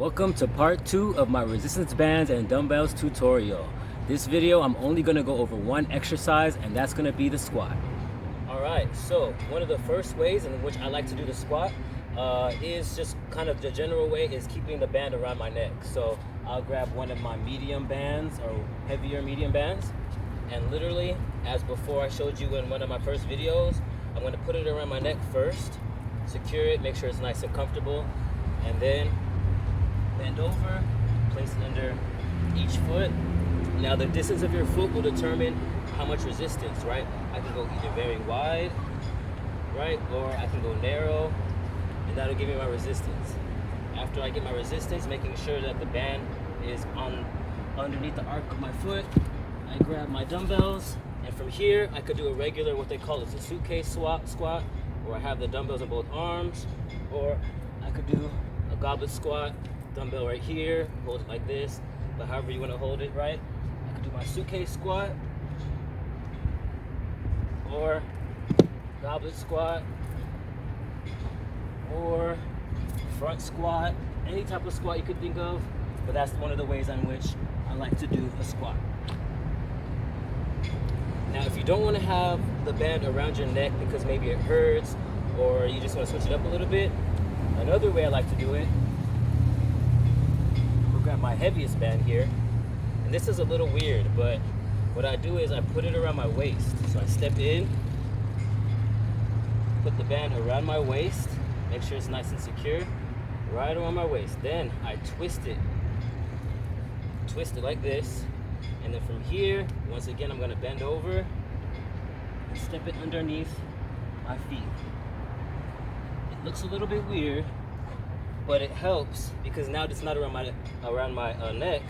Welcome to part 2 of my resistance bands and dumbbells tutorial. This video I'm only going to go over one exercise, and that's going to be the squat. Alright, so one of the first ways in which I like to do the squat is just kind of the general way is keeping the band around my neck. So I'll grab one of my medium bands or heavier medium bands, and literally, as before I showed you in one of my first videos, I'm going to put it around my neck first, secure it, make sure it's nice and comfortable, and then bend over, place it under each foot. Now the distance of your foot will determine how much resistance, right? I can go either very wide, right, or I can go narrow, and that'll give me my resistance. After I get my resistance, making sure that the band is underneath the arc of my foot, I grab my dumbbells, and from here I could do a regular, what they call is a suitcase squat, or I have the dumbbells in both arms, or I could do a goblet squat, dumbbell right here, hold it like this, but however you want to hold it, right? I could do my suitcase squat, or goblet squat, or front squat, any type of squat you could think of, but that's one of the ways in which I like to do a squat. Now, if you don't want to have the band around your neck because maybe it hurts, or you just want to switch it up a little bit, another way I like to do it, we'll grab my heaviest band here, and this is a little weird, but what I do is I put it around my waist. So I step in, put the band around my waist, make sure it's nice and secure, right around my waist. Then I twist it like this, and then from here, once again, I'm gonna bend over and step it underneath my feet. It looks a little bit weird, but it helps because now it's not around my neck,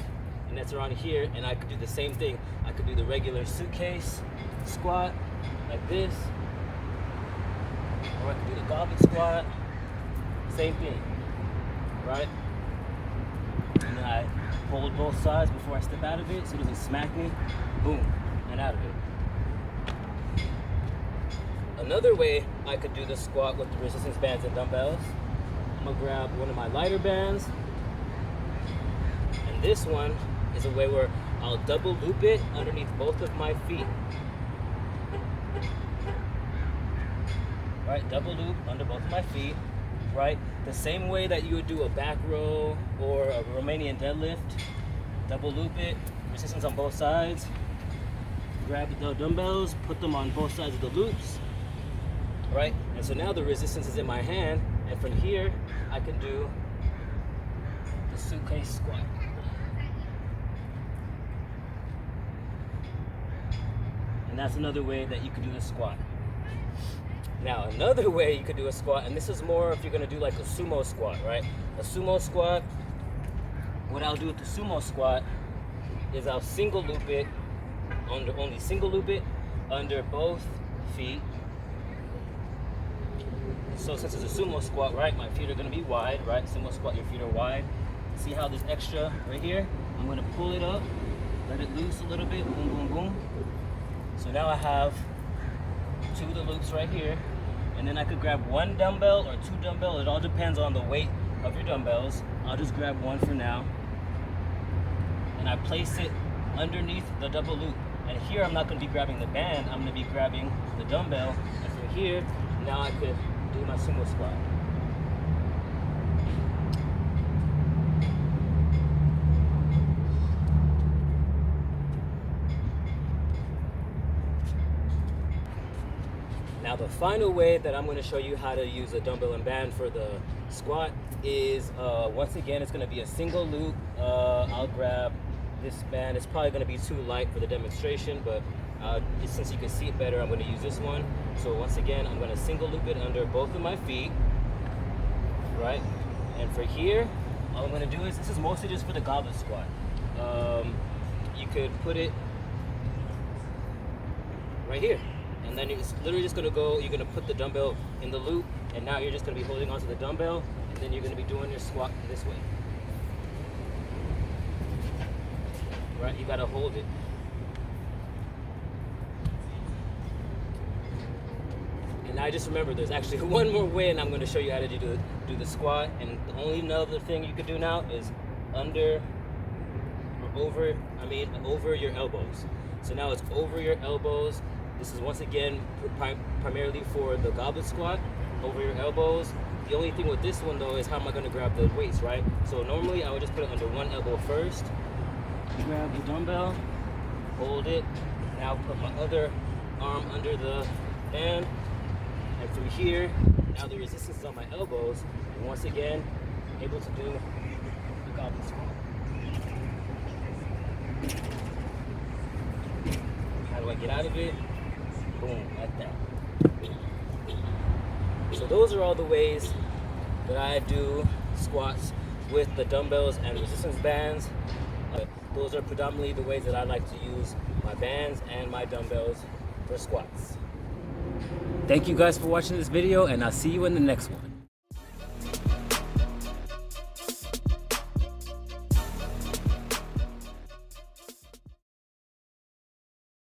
and that's around here, and I could do the same thing. I could do the regular suitcase squat like this, or I could do the goblet squat, same thing, right? And then I hold both sides before I step out of it so it doesn't smack me, boom, and out of it. Another way I could do the squat with the resistance bands and dumbbells, I'm gonna grab one of my lighter bands, and this one is a way where I'll double loop it underneath both of my feet. Right, double loop under both of my feet, right? The same way that you would do a back row or a Romanian deadlift, double loop it, resistance on both sides, grab the dumbbells, put them on both sides of the loops, right? And so now the resistance is in my hand, and from here, I can do the suitcase squat. And that's another way that you can do the squat. Now, another way you could do a squat, and this is more if you're gonna do like a sumo squat, right? A sumo squat, what I'll do with the sumo squat is I'll single loop it, only single loop it under both feet. So since it's a sumo squat, right, my feet are gonna be wide, right? Sumo squat, your feet are wide. See how this extra right here? I'm gonna pull it up, let it loose a little bit, boom, boom, boom. So now I have two of the loops right here, and then I could grab one dumbbell or two dumbbells. It all depends on the weight of your dumbbells. I'll just grab one for now, and I place it underneath the double loop. And here I'm not going to be grabbing the band, I'm going to be grabbing the dumbbell, and from here, now I could do my sumo squat. Now the final way that I'm going to show you how to use a dumbbell and band for the squat is, once again, it's going to be a single loop. I'll grab this band. It's probably going to be too light for the demonstration, but since you can see it better, I'm going to use this one. So once again, I'm going to single loop it under both of my feet, right? And for here, all I'm going to do is, this is mostly just for the goblet squat. You could put it right here. And then it's literally just gonna go, you're gonna put the dumbbell in the loop, and now you're just gonna be holding onto the dumbbell, and then you're gonna be doing your squat this way. Right, you gotta hold it. And Now I just remember there's actually one more way, and I'm going to show you how to do the squat. And the only other thing you can do now is under or over your elbows. So now it's over your elbows. This is once again primarily for the goblet squat, over your elbows. The only thing with this one though is how am I going to grab the weights, right? So normally I would just put it under one elbow first, grab the dumbbell, hold it, now put my other arm under the band, and through here, now the resistance is on my elbows, and once again, able to do the goblet squat. How do I get out of it? Boom, like that. So those are all the ways that I do squats with the dumbbells and resistance bands. Those are predominantly the ways that I like to use my bands and my dumbbells for squats. Thank you guys for watching this video, and I'll see you in the next one.